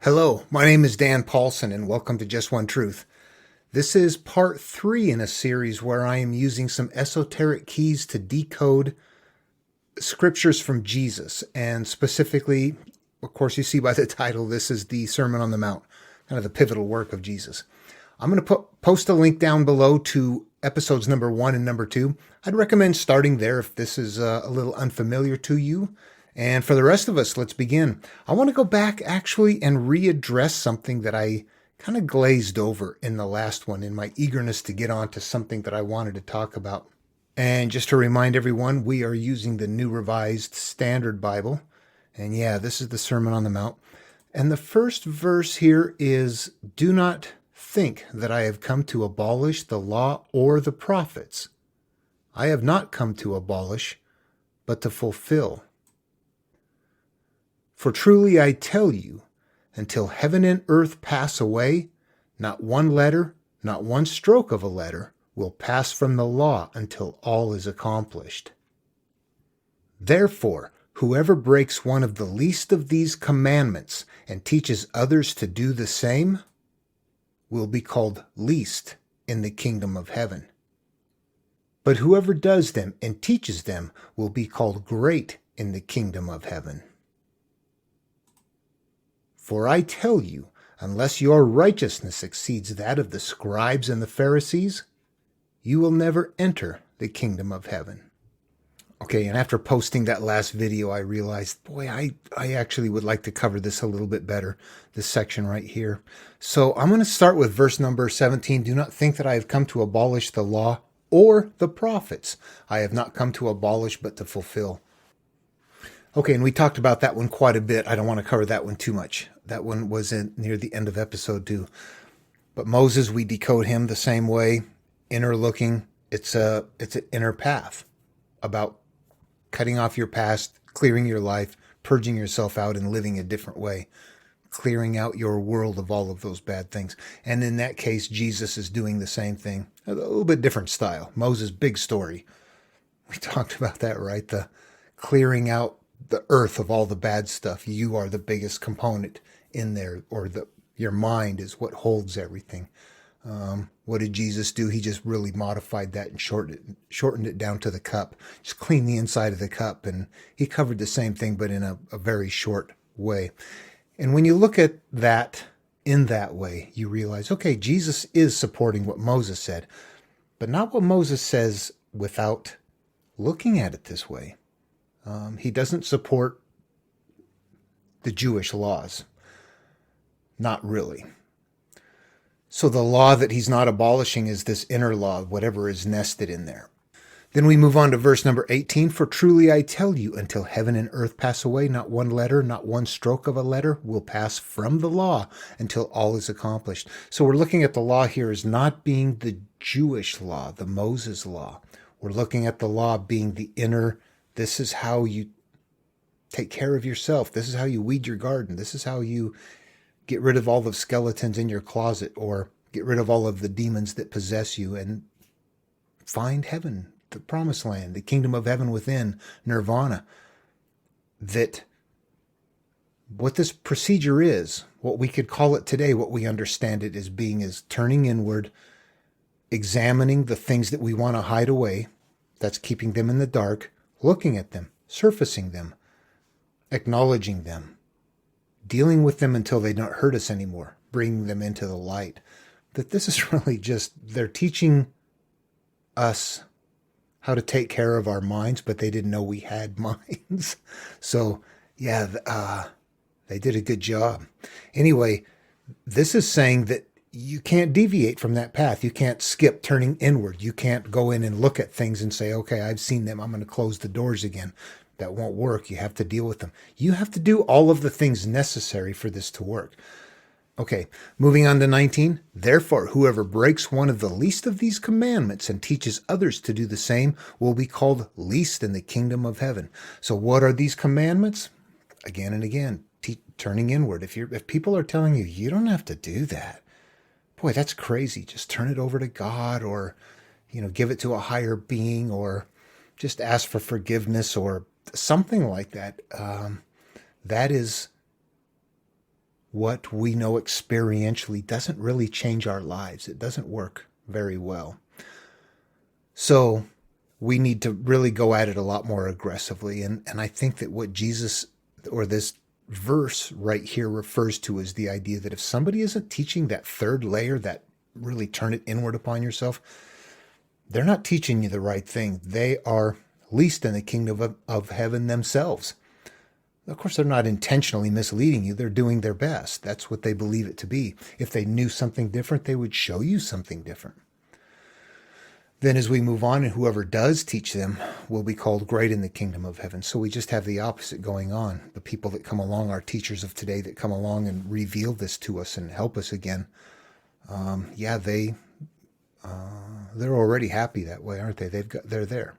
Hello, my name is Dan Paulson, and welcome to Just One Truth. This is part 3 in a series where I am using some esoteric keys to decode scriptures from Jesus. And specifically, of course, you see by the title, this is the Sermon on the Mount, kind of the pivotal work of Jesus. I'm going to post a link down below to episodes number 1 and number 2. I'd recommend starting there if this is a little unfamiliar to you. And for the rest of us, let's begin. I want to go back actually and readdress something that I kind of glazed over in the last one in my eagerness to get on to something that I wanted to talk about. And just to remind everyone, we are using the New Revised Standard Bible. And yeah, this is the Sermon on the Mount. And the first verse here is, "Do not think that I have come to abolish the law or the prophets. I have not come to abolish, but to fulfill. For truly I tell you, until heaven and earth pass away, not one letter, not one stroke of a letter will pass from the law until all is accomplished. Therefore, whoever breaks one of the least of these commandments and teaches others to do the same will be called least in the kingdom of heaven. But whoever does them and teaches them will be called great in the kingdom of heaven. For I tell you, unless your righteousness exceeds that of the scribes and the Pharisees, you will never enter the kingdom of heaven." Okay, and after posting that last video, I realized, boy, I actually would like to cover this a little bit better, this section right here. So I'm going to start with verse number 17. "Do not think that I have come to abolish the law or the prophets. I have not come to abolish, but to fulfill." Okay, and we talked about that one quite a bit. I don't want to cover that one too much. That one was near the end of episode 2. But Moses, we decode him the same way. Inner looking, it's an inner path about cutting off your past, clearing your life, purging yourself out, and living a different way, clearing out your world of all of those bad things. And in that case, Jesus is doing the same thing, a little bit different style. Moses, big story. We talked about that, right? The clearing out the earth of all the bad stuff. You are the biggest component in there, or your mind is what holds everything. What did Jesus do? He just really modified that and shortened it down to the cup. Just clean the inside of the cup, and he covered the same thing, but in a very short way. And when you look at that in that way, you realize, okay, Jesus is supporting what Moses said, but not what Moses says without looking at it this way. He doesn't support the Jewish laws. Not really. So the law that he's not abolishing is this inner law, whatever is nested in there. Then we move on to verse number 18. "For truly I tell you, until heaven and earth pass away, not one letter, not one stroke of a letter will pass from the law until all is accomplished." So we're looking at the law here as not being the Jewish law, the Moses law. We're looking at the law being the inner. This is how you take care of yourself. This is how you weed your garden. This is how you get rid of all the skeletons in your closet, or get rid of all of the demons that possess you, and find heaven, the promised land, the kingdom of heaven within, nirvana. That what this procedure is, what we could call it today, what we understand it as being, is turning inward, examining the things that we want to hide away, that's keeping them in the dark, looking at them, surfacing them, acknowledging them, dealing with them until they don't hurt us anymore, bringing them into the light. That this is really just, they're teaching us how to take care of our minds, but they didn't know we had minds. So, yeah, they did a good job. Anyway, this is saying that you can't deviate from that path. You can't skip turning inward. You can't go in and look at things and say, okay, I've seen them, I'm going to close the doors again. That won't work. You have to deal with them. You have to do all of the things necessary for this to work. Okay, moving on to 19. "Therefore, whoever breaks one of the least of these commandments and teaches others to do the same will be called least in the kingdom of heaven." So what are these commandments? Again and again, turning inward. If people are telling you, you don't have to do that, boy, that's crazy. Just turn it over to God, or, give it to a higher being, or just ask for forgiveness, or something like that. That is what we know experientially doesn't really change our lives. It doesn't work very well. So we need to really go at it a lot more aggressively. And I think that what Jesus, or this verse right here, refers to is the idea that if somebody isn't teaching that third layer, that really turn it inward upon yourself, they're not teaching you the right thing. They are least in the kingdom of heaven themselves. Of course, they're not intentionally misleading you. They're doing their best. That's what they believe it to be. If they knew something different, they would show you something different. Then as we move on, and whoever does teach them will be called great in the kingdom of heaven. So we just have the opposite going on. The people that come along, our teachers of today that come along and reveal this to us and help us again, they're already happy that way, aren't they? They're there.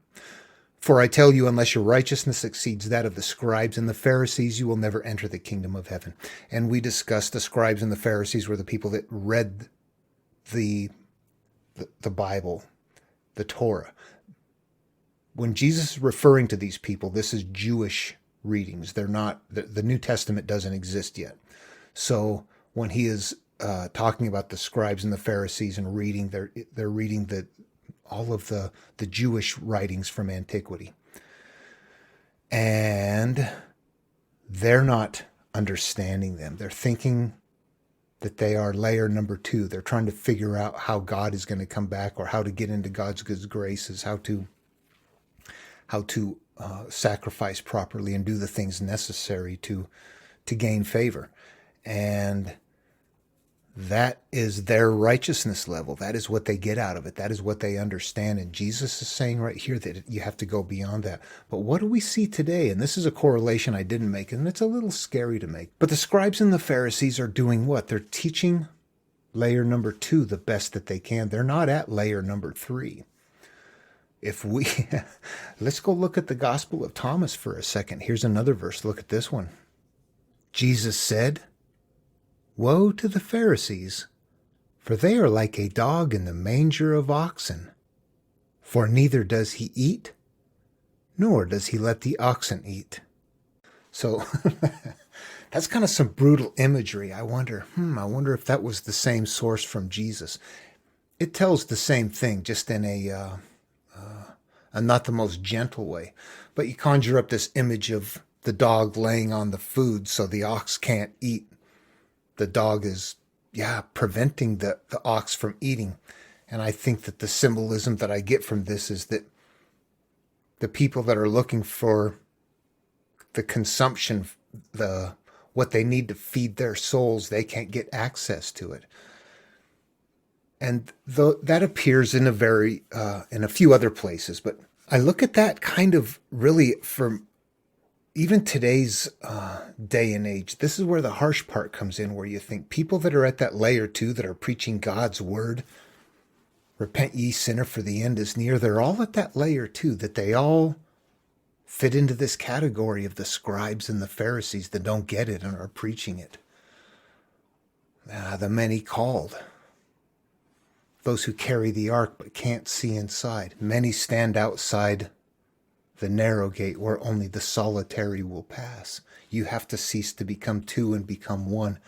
For I tell you, unless your righteousness exceeds that of the scribes and the Pharisees, you will never enter the kingdom of heaven. And we discussed the scribes and the Pharisees were the people that read the Bible, the Torah. When Jesus is referring to these people, this is Jewish readings. They're not, the New Testament doesn't exist yet. So when he is talking about the scribes and the Pharisees and reading, they're reading all of the Jewish writings from antiquity. And they're not understanding them. They're thinking that they are layer number 2. They're trying to figure out how God is going to come back, or how to get into God's good graces, how to sacrifice properly and do the things necessary to gain favor. And that is their righteousness level. That is what they get out of it. That is what they understand. And Jesus is saying right here that you have to go beyond that. But what do we see today? And this is a correlation I didn't make, and it's a little scary to make. But the scribes and the Pharisees are doing what? They're teaching layer number 2 the best that they can. They're not at layer number 3. Let's go look at the Gospel of Thomas for a second. Here's another verse. Look at this one. Jesus said, "Woe to the Pharisees, for they are like a dog in the manger of oxen. For neither does he eat, nor does he let the oxen eat." So that's kind of some brutal imagery. I wonder if that was the same source from Jesus. It tells the same thing, just in a not the most gentle way. But you conjure up this image of the dog laying on the food so the ox can't eat. The dog is, preventing the ox from eating. And I think that the symbolism that I get from this is that the people that are looking for the consumption, what they need to feed their souls, they can't get access to it. And that appears in a few other places. But I look at that kind of really from even today's day and age. This is where the harsh part comes in, where you think people that are at that layer 2, that are preaching God's word, repent ye sinner for the end is near, they're all at that layer 2, that they all fit into this category of the scribes and the Pharisees that don't get it and are preaching it. The many called, those who carry the ark but can't see inside. Many stand outside the narrow gate where only the solitary will pass. You have to cease to become 2 and become 1.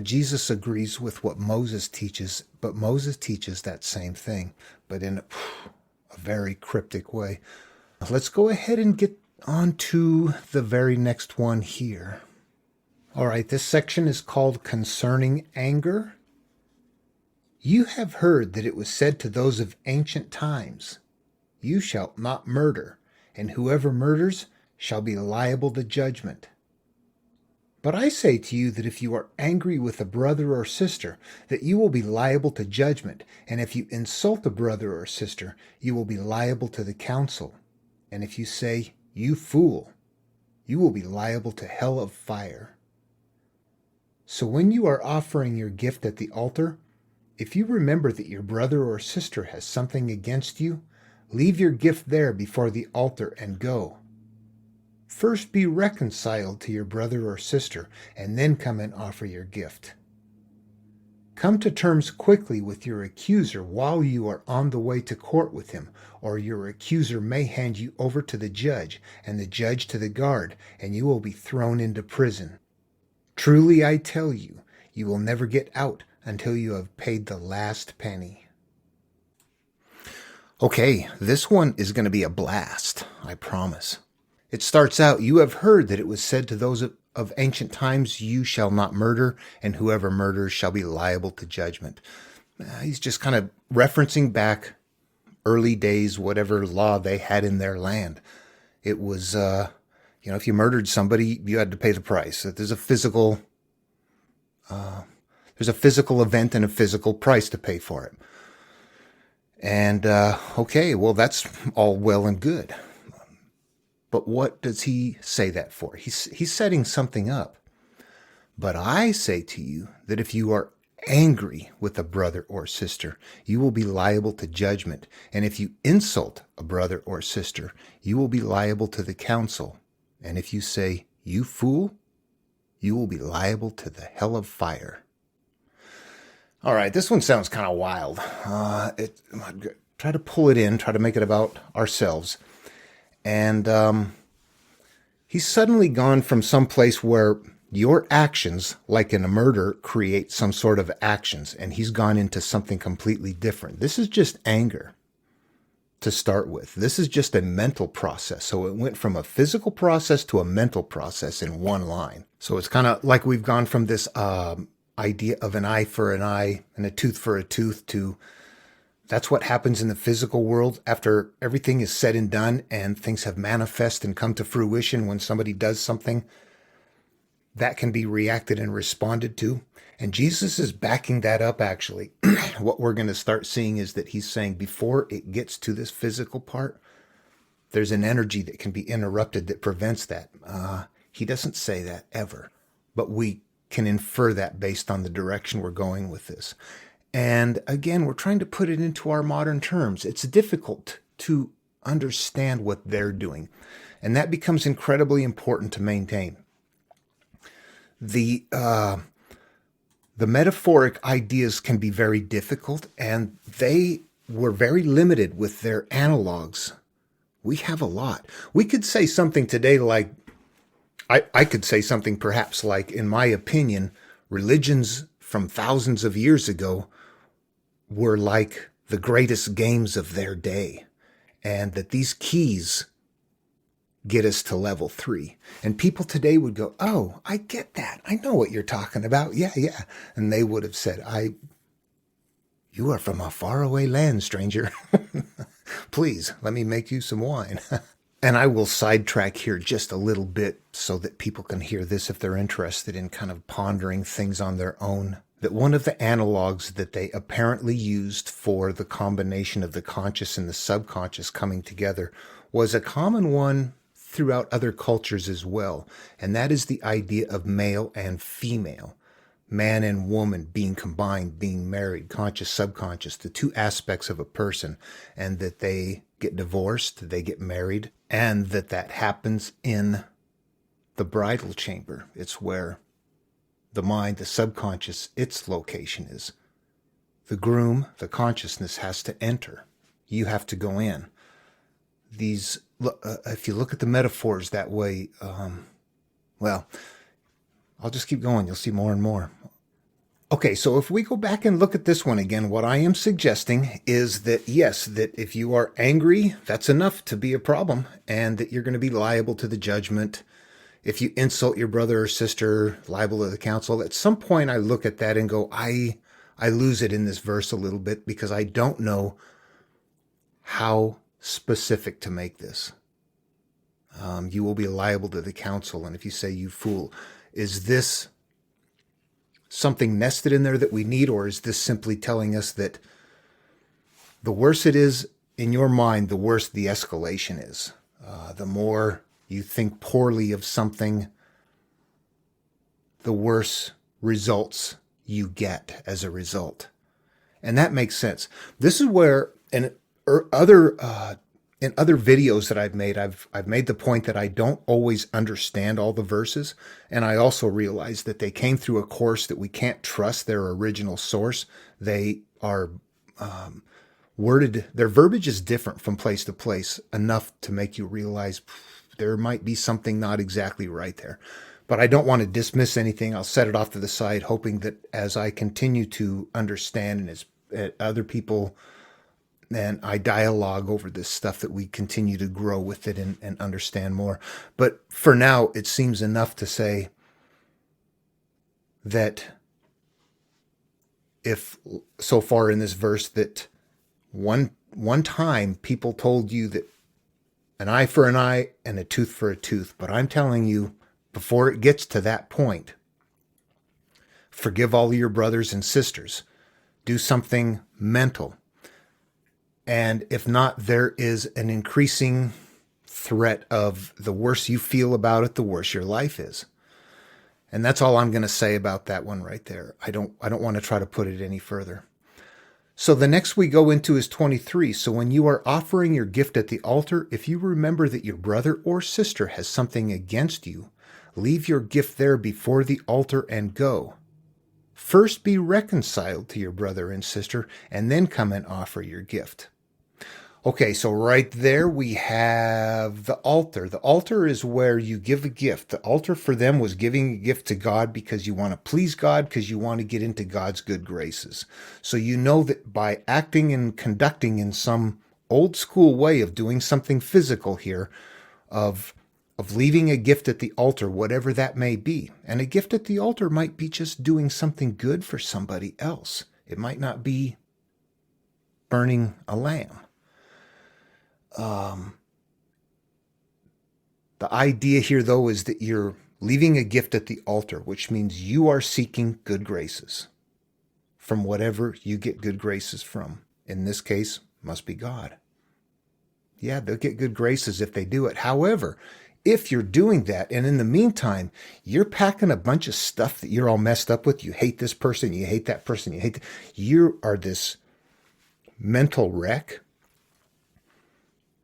Jesus agrees with what Moses teaches, but Moses teaches that same thing, but in a very cryptic way. Let's go ahead and get on to the very next one here. All right, this section is called Concerning Anger. You have heard that it was said to those of ancient times, "You shalt not murder, and whoever murders shall be liable to judgment." But I say to you that if you are angry with a brother or sister, that you will be liable to judgment, and if you insult a brother or sister, you will be liable to the council. And if you say, "You fool," you will be liable to hell of fire. So when you are offering your gift at the altar, if you remember that your brother or sister has something against you, leave your gift there before the altar and go. First be reconciled to your brother or sister, and then come and offer your gift. Come to terms quickly with your accuser while you are on the way to court with him, or your accuser may hand you over to the judge, and the judge to the guard, and you will be thrown into prison. Truly I tell you, you will never get out until you have paid the last penny. Okay, this one is going to be a blast, I promise. It starts out, you have heard that it was said to those of ancient times, you shall not murder, and whoever murders shall be liable to judgment. He's just kind of referencing back early days, whatever law they had in their land. It was, if you murdered somebody, you had to pay the price. There's a physical event and a physical price to pay for it. And, okay, well, that's all well and good. But what does he say that for? He's setting something up. But I say to you that if you are angry with a brother or sister, you will be liable to judgment. And if you insult a brother or sister, you will be liable to the council. And if you say, you fool, you will be liable to the hell of fire. All right, this one sounds kind of wild. Try to pull it in, try to make it about ourselves. And he's suddenly gone from some place where your actions, like in a murder, create some sort of actions, and he's gone into something completely different. This is just anger to start with. This is just a mental process. So it went from a physical process to a mental process in one line. So it's kind of like we've gone from this idea of an eye for an eye and a tooth for a tooth to that's what happens in the physical world after everything is said and done and things have manifest and come to fruition. When somebody does something, that can be reacted and responded to. And Jesus is backing that up, actually. What we're going to start seeing is that he's saying before it gets to this physical part, there's an energy that can be interrupted that prevents that. He doesn't say that ever, but we can infer that based on the direction we're going with this. And again, we're trying to put it into our modern terms. It's difficult to understand what they're doing, and that becomes incredibly important to maintain. The metaphoric ideas can be very difficult, and they were very limited with their analogs. We have a lot. We could say something today like, I could say something perhaps like, in my opinion, religions from thousands of years ago were like the greatest games of their day, and that these keys get us to level 3. And people today would go, oh, I get that. I know what you're talking about. Yeah. And they would have said, you are from a faraway land, stranger. Please, let me make you some wine. And I will sidetrack here just a little bit so that people can hear this if they're interested in kind of pondering things on their own. That one of the analogs that they apparently used for the combination of the conscious and the subconscious coming together was a common one throughout other cultures as well. And that is the idea of male and female, man and woman being combined, being married, conscious, subconscious, the two aspects of a person, and that they get divorced, they get married, and that happens in the bridal chamber. It's where the mind, the subconscious, its location is. The groom, the consciousness, has to enter. You have to go in. If you look at the metaphors that way, well, I'll just keep going. You'll see more and more. Okay, so if we go back and look at this one again, what I am suggesting is that, yes, that if you are angry, that's enough to be a problem, and that you're going to be liable to the judgment. If you insult your brother or sister, liable to the council. At some point I look at that and go, I lose it in this verse a little bit because I don't know how specific to make this. You will be liable to the council. And if you say, you fool, is this something nested in there that we need? Or is this simply telling us that the worse it is in your mind, the worse the escalation is? The more you think poorly of something, the worse results you get as a result. And that makes sense. This is where in other videos that I've made the point that I don't always understand all the verses. And I also realize that they came through a course that we can't trust their original source. They are worded, their verbiage is different from place to place enough to make you realize there might be something not exactly right there. But I don't want to dismiss anything. I'll set it off to the side, hoping that as I continue to understand and as other people and I dialogue over this stuff, that we continue to grow with it and understand more. But for now, it seems enough to say that if so far in this verse that one time people told you that an eye for an eye and a tooth for a tooth, but I'm telling you, before it gets to that point, forgive all your brothers and sisters. Do something mental. And if not, there is an increasing threat of the worse you feel about it, the worse your life is. And that's all I'm going to say about that one right there. I don't want to try to put it any further. So the next we go into is 23. So when you are offering your gift at the altar, if you remember that your brother or sister has something against you, leave your gift there before the altar and go. First be reconciled to your brother and sister, and then come and offer your gift. Okay, so right there we have the altar. The altar is where you give a gift. The altar for them was giving a gift to God because you want to please God, because you want to get into God's good graces. So you know that by acting and conducting in some old school way of doing something physical here, of leaving a gift at the altar, whatever that may be. And a gift at the altar might be just doing something good for somebody else. It might not be burning a lamb. The idea here, though, is that you're leaving a gift at the altar, which means you are seeking good graces from whatever you get good graces from. In this case, must be God. Yeah, they'll get good graces if they do it. However, if you're doing that, and in the meantime, you're packing a bunch of stuff that you're all messed up with, you hate this person, you hate that person, you are this mental wreck,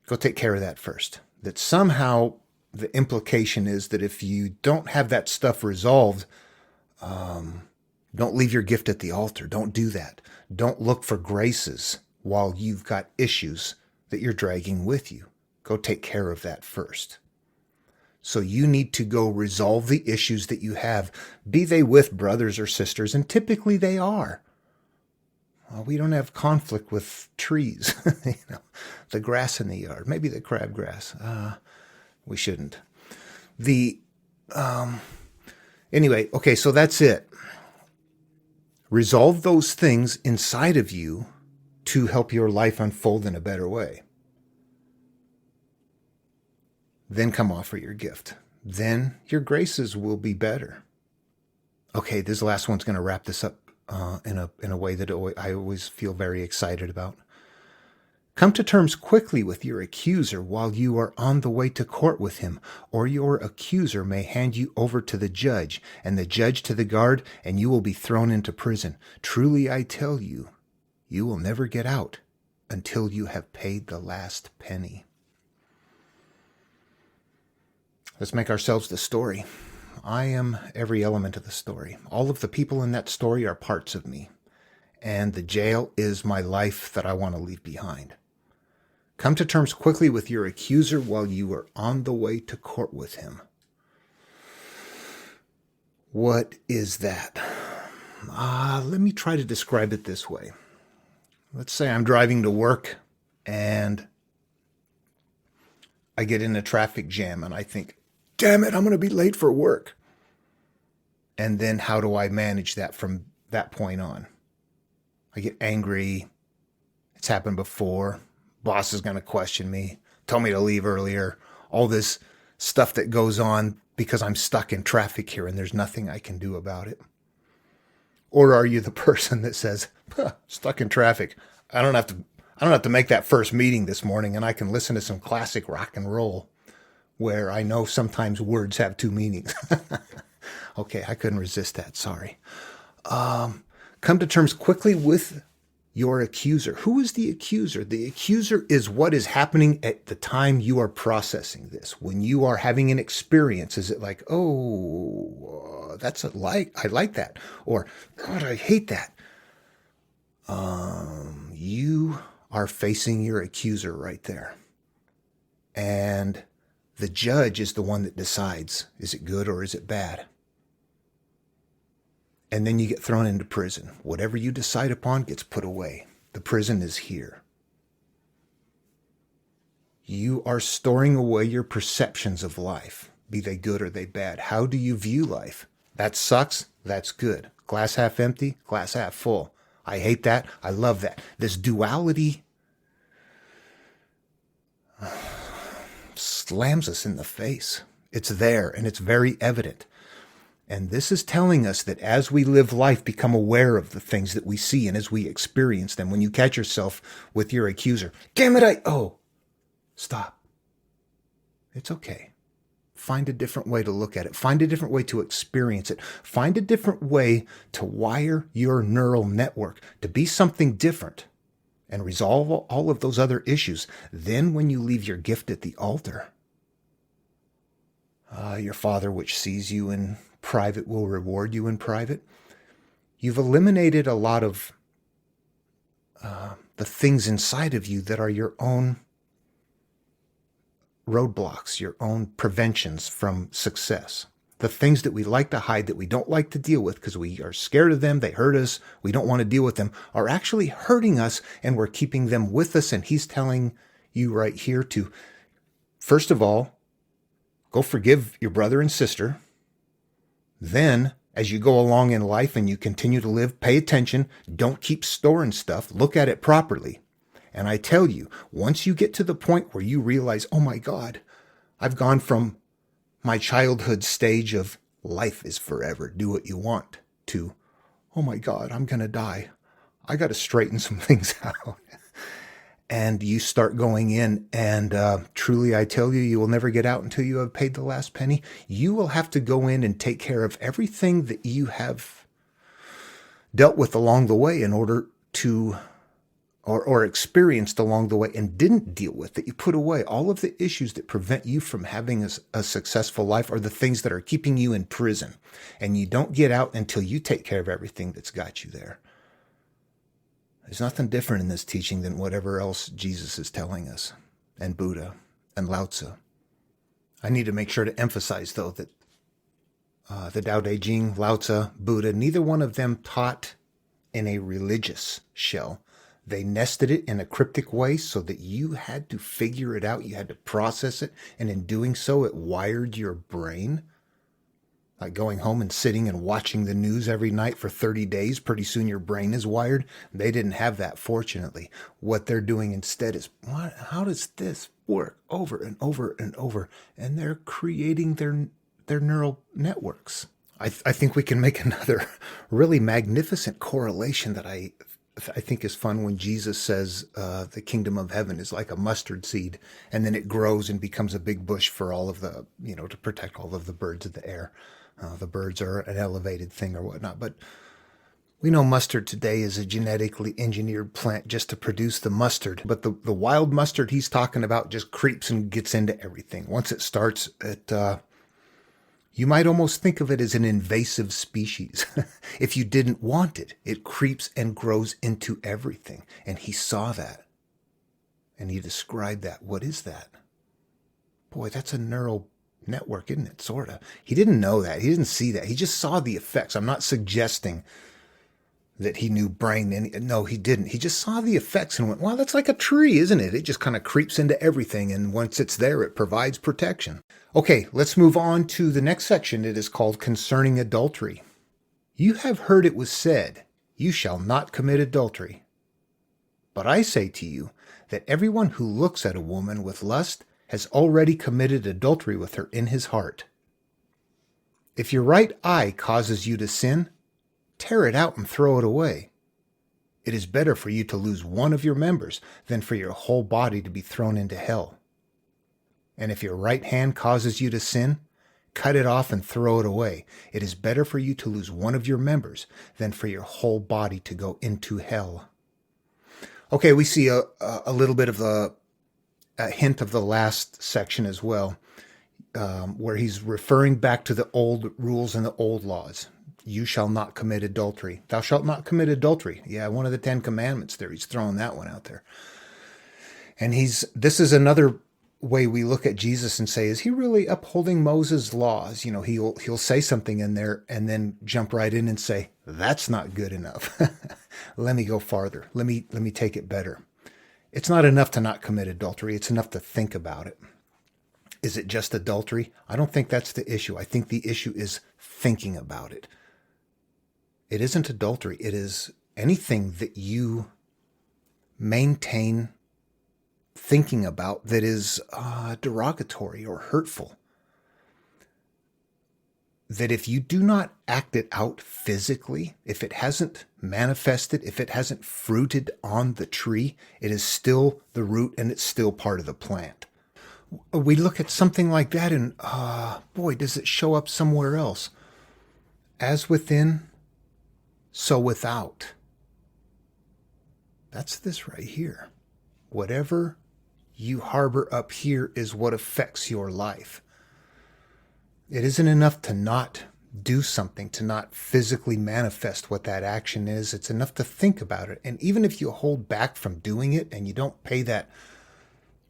go take care of that first. That somehow the implication is that if you don't have that stuff resolved, don't leave your gift at the altar. Don't do that. Don't look for graces while you've got issues that you're dragging with you. Go take care of that first. So you need to go resolve the issues that you have, be they with brothers or sisters, and typically they are. Well, we don't have conflict with trees, the grass in the yard, maybe the crabgrass. We shouldn't. Anyway, okay, so that's it. Resolve those things inside of you to help your life unfold in a better way. Then come offer your gift. Then your graces will be better. Okay, this last one's going to wrap this up in a way that I always feel very excited about. Come to terms quickly with your accuser while you are on the way to court with him, or your accuser may hand you over to the judge, and the judge to the guard, and you will be thrown into prison. Truly I tell you, you will never get out until you have paid the last penny. Let's make ourselves the story. I am every element of the story. All of the people in that story are parts of me. And the jail is my life that I want to leave behind. Come to terms quickly with your accuser while you are on the way to court with him. What is that? Let me try to describe it this way. Let's say I'm driving to work and I get in a traffic jam and I think, damn it, I'm going to be late for work. And then how do I manage that from that point on? I get angry. It's happened before. Boss is going to question me, tell me to leave earlier. All this stuff that goes on because I'm stuck in traffic here and there's nothing I can do about it. Or are you the person that says, stuck in traffic, I don't have to make that first meeting this morning and I can listen to some classic rock and roll where I know sometimes words have two meanings. Okay, I couldn't resist that. Sorry. Come to terms quickly with your accuser. Who is the accuser? The accuser is what is happening at the time you are processing this. When you are having an experience, is it like, oh, I like that. Or, God, I hate that. You are facing your accuser right there. And The judge is the one that decides, is it good or is it bad? And then you get thrown into prison. Whatever you decide upon gets put away. The prison is here. You are storing away your perceptions of life, be they good or they bad. How do you view life? That sucks, that's good. Glass half empty, glass half full. I hate that, I love that. This duality slams us in the face. It's there, and it's very evident. And this is telling us that as we live life, become aware of the things that we see, and as we experience them, when you catch yourself with your accuser, damn it, stop. It's okay. Find a different way to look at it. Find a different way to experience it. Find a different way to wire your neural network to be something different and resolve all of those other issues. Then when you leave your gift at the altar, your Father which sees you in private will reward you in private. You've eliminated a lot of the things inside of you that are your own roadblocks, your own preventions from success. The things that we like to hide, that we don't like to deal with because we are scared of them, they hurt us, we don't want to deal with them, are actually hurting us, and we're keeping them with us. And he's telling you right here to, first of all, go forgive your brother and sister. Then, as you go along in life and you continue to live, pay attention. Don't keep storing stuff. Look at it properly. And I tell you, once you get to the point where you realize, oh my God, I've gone from my childhood stage of life is forever, do what you want, to, oh my God, I'm going to die. I got to straighten some things out. And you start going in, and truly I tell you, you will never get out until you have paid the last penny. You will have to go in and take care of everything that you have dealt with along the way in order to, or experienced along the way and didn't deal with, that you put away. All of the issues that prevent you from having a successful life are the things that are keeping you in prison. And you don't get out until you take care of everything that's got you there. There's nothing different in this teaching than whatever else Jesus is telling us, and Buddha, and Lao Tzu. I need to make sure to emphasize, though, that the Tao Te Ching, Lao Tzu, Buddha, neither one of them taught in a religious shell. They nested it in a cryptic way so that you had to figure it out, you had to process it, and in doing so, it wired your brain. Like going home and sitting and watching the news every night for 30 days, pretty soon your brain is wired. They didn't have that, fortunately. What they're doing instead is, how does this work over and over and over? And they're creating their neural networks. I think we can make another really magnificent correlation that I think is fun when Jesus says the kingdom of heaven is like a mustard seed, and then it grows and becomes a big bush for all of the, to protect all of the birds of the air. The birds are an elevated thing or whatnot, but we know mustard today is a genetically engineered plant just to produce the mustard. But the wild mustard he's talking about just creeps and gets into everything. Once it starts, you might almost think of it as an invasive species. If you didn't want it, it creeps and grows into everything. And he saw that. And he described that. What is that? Boy, that's a neural network, isn't it? Sort of. He didn't know that. He didn't see that. He just saw the effects. I'm not suggesting that he knew brain. No, he didn't. He just saw the effects and went, wow, that's like a tree, isn't it? It just kind of creeps into everything. And once it's there, it provides protection. Okay, let's move on to the next section. It is called Concerning Adultery. You have heard it was said, you shall not commit adultery. But I say to you that everyone who looks at a woman with lust has already committed adultery with her in his heart. If your right eye causes you to sin, tear it out and throw it away. It is better for you to lose one of your members than for your whole body to be thrown into hell. And if your right hand causes you to sin, cut it off and throw it away. It is better for you to lose one of your members than for your whole body to go into hell. Okay, we see a little bit of a hint of the last section as well, where he's referring back to the old rules and the old laws. You shall not commit adultery. Thou shalt not commit adultery. Yeah, one of the 10 commandments there. He's throwing that one out there. And this is another way we look at Jesus and say, is he really upholding Moses' laws? You know, he'll say something in there and then jump right in and say, that's not good enough. Let me go farther. Let me take it better. It's not enough to not commit adultery. It's enough to think about it. Is it just adultery? I don't think that's the issue. I think the issue is thinking about it. It isn't adultery. It is anything that you maintain thinking about that is derogatory or hurtful. That if you do not act it out physically, if it hasn't manifested, if it hasn't fruited on the tree, it is still the root and it's still part of the plant. We look at something like that and boy, does it show up somewhere else. As within, so without. That's this right here. Whatever you harbor up here is what affects your life. It isn't enough to not do something, to not physically manifest what that action is. It's enough to think about it. And even if you hold back from doing it and you don't pay that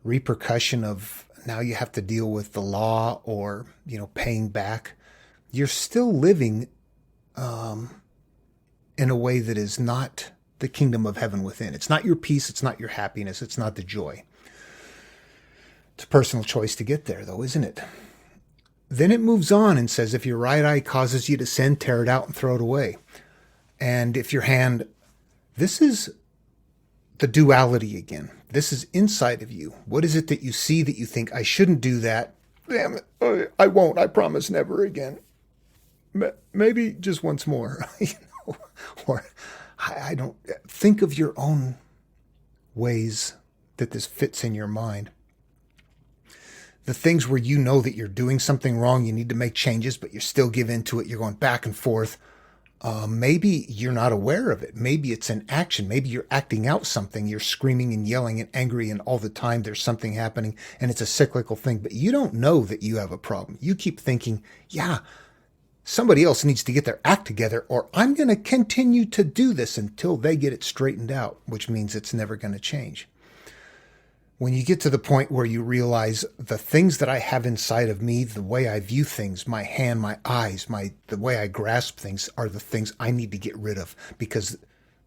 repercussion of now you have to deal with the law or, paying back, you're still living in a way that is not the kingdom of heaven within. It's not your peace. It's not your happiness. It's not the joy. It's a personal choice to get there, though, isn't it? Then it moves on and says, if your right eye causes you to sin, tear it out and throw it away. And if your hand, this is the duality again. This is inside of you. What is it that you see that you think, I shouldn't do that? Damn it, I won't. I promise never again. Maybe just once more. Or I don't think of your own ways that this fits in your mind. The things where you know that you're doing something wrong, you need to make changes, but you still give into it. You're going back and forth. Maybe you're not aware of it. Maybe it's an action. Maybe you're acting out something. You're screaming and yelling and angry, and all the time there's something happening, and it's a cyclical thing. But you don't know that you have a problem. You keep thinking, yeah, somebody else needs to get their act together, or I'm going to continue to do this until they get it straightened out, which means it's never going to change. When you get to the point where you realize the things that I have inside of me, the way I view things, my hand, my eyes, the way I grasp things are the things I need to get rid of, because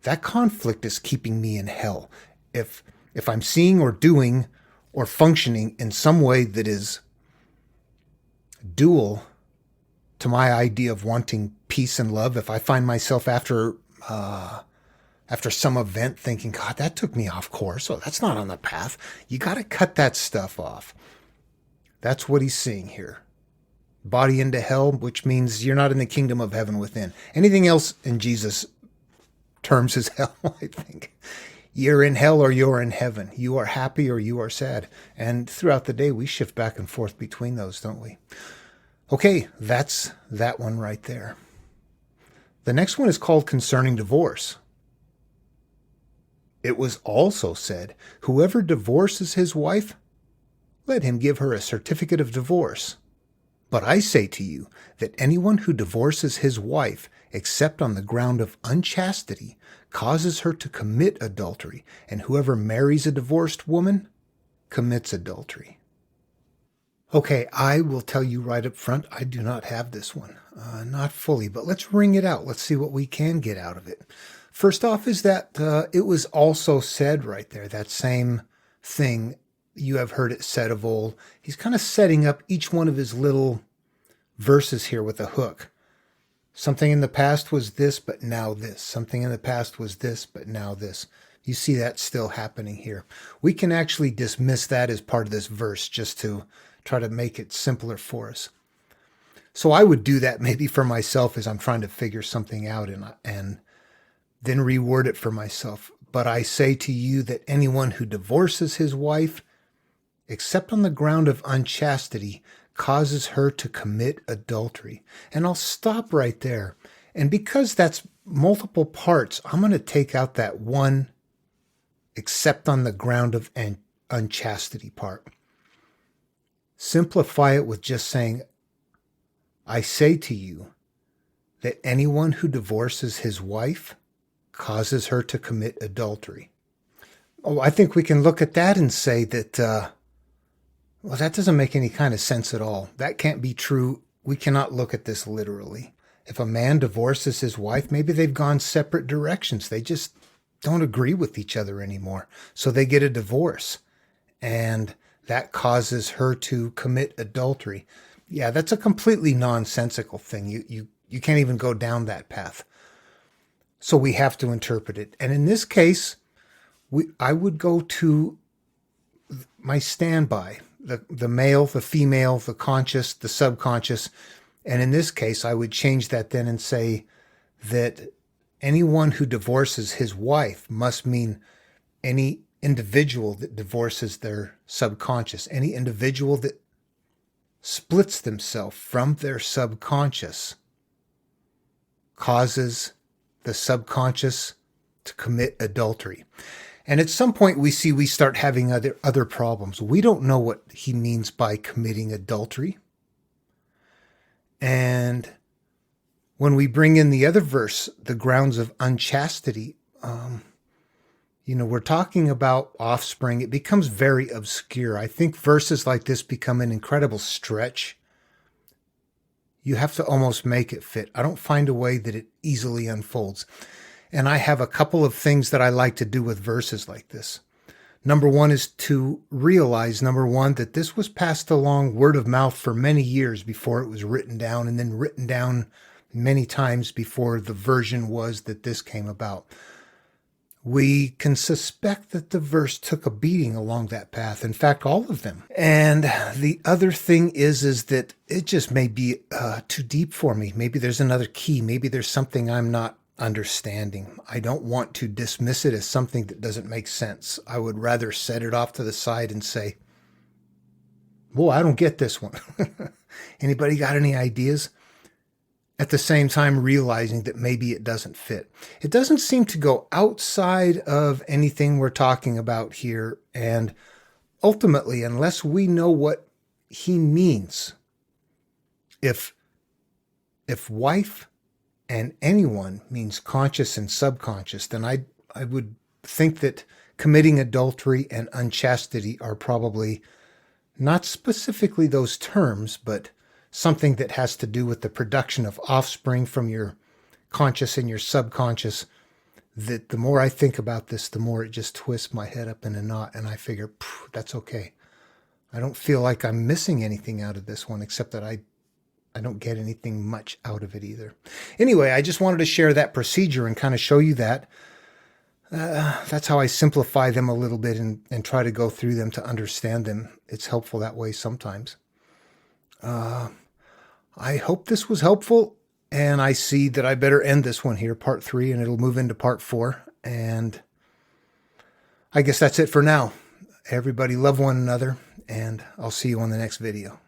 that conflict is keeping me in hell. If I'm seeing or doing or functioning in some way that is dual to my idea of wanting peace and love, if I find myself after some event thinking, God, that took me off course. Oh, that's not on the path. You got to cut that stuff off. That's what he's saying here. Body into hell, which means you're not in the kingdom of heaven within. Anything else in Jesus' terms is hell, I think. You're in hell or you're in heaven. You are happy or you are sad. And throughout the day, we shift back and forth between those, don't we? Okay, that's that one right there. The next one is called concerning divorce. It was also said, whoever divorces his wife, let him give her a certificate of divorce. But I say to you that anyone who divorces his wife, except on the ground of unchastity, causes her to commit adultery, and whoever marries a divorced woman commits adultery. Okay, I will tell you right up front, I do not have this one. Not fully, but let's wring it out. Let's see what we can get out of it. First off is that it was also said right there, that same thing, you have heard it said of old. He's kind of setting up each one of his little verses here with a hook. Something in the past was this, but now this. Something in the past was this, but now this. You see that still happening here. We can actually dismiss that as part of this verse just to try to make it simpler for us. So I would do that maybe for myself as I'm trying to figure something out and then reword it for myself. But I say to you that anyone who divorces his wife, except on the ground of unchastity, causes her to commit adultery. And I'll stop right there. And because that's multiple parts, I'm going to take out that one, except on the ground of unchastity part. Simplify it with just saying, I say to you that anyone who divorces his wife causes her to commit adultery. Oh, I think we can look at that and say that Well, that doesn't make any kind of sense at all. That can't be true. We cannot look at this literally. If a man divorces his wife, maybe they've gone separate directions. They just don't agree with each other anymore. So they get a divorce. And that causes her to commit adultery. Yeah, that's a completely nonsensical thing. You can't even go down that path. So we have to interpret it. And in this case, I would go to my standby, the male, the female, the conscious, the subconscious. And in this case, I would change that then and say that anyone who divorces his wife must mean any individual that divorces their subconscious, any individual that splits themselves from their subconscious causes the subconscious to commit adultery. And at some point we start having other problems. We don't know what he means by committing adultery. And when we bring in the other verse, the grounds of unchastity, we're talking about offspring. It becomes very obscure. I think verses like this become an incredible stretch. You have to almost make it fit. I don't find a way that it easily unfolds. And I have a couple of things that I like to do with verses like this. Number one is to realize, that this was passed along word of mouth for many years before it was written down, and then written down many times before the version was that this came about. We can suspect that the verse took a beating along that path. In fact, all of them. And the other thing is that it just may be too deep for me. Maybe there's another key. Maybe there's something I'm not understanding. I don't want to dismiss it as something that doesn't make sense. I would rather set it off to the side and say, "Well, I don't get this one." Anybody got any ideas? At the same time, realizing that maybe it doesn't fit. It doesn't seem to go outside of anything we're talking about here. And ultimately, unless we know what he means, if wife and anyone means conscious and subconscious, then I would think that committing adultery and unchastity are probably not specifically those terms, but something that has to do with the production of offspring from your conscious and your subconscious. That the more I think about this, the more it just twists my head up in a knot, and I figure, that's okay. I don't feel like I'm missing anything out of this one, except that I don't get anything much out of it either. Anyway, I just wanted to share that procedure and kind of show you that. That's how I simplify them a little bit and try to go through them to understand them. It's helpful that way sometimes. I hope this was helpful, and I see that I better end this one here, part 3, and it'll move into part 4. And I guess that's it for now. Everybody love one another, and I'll see you on the next video.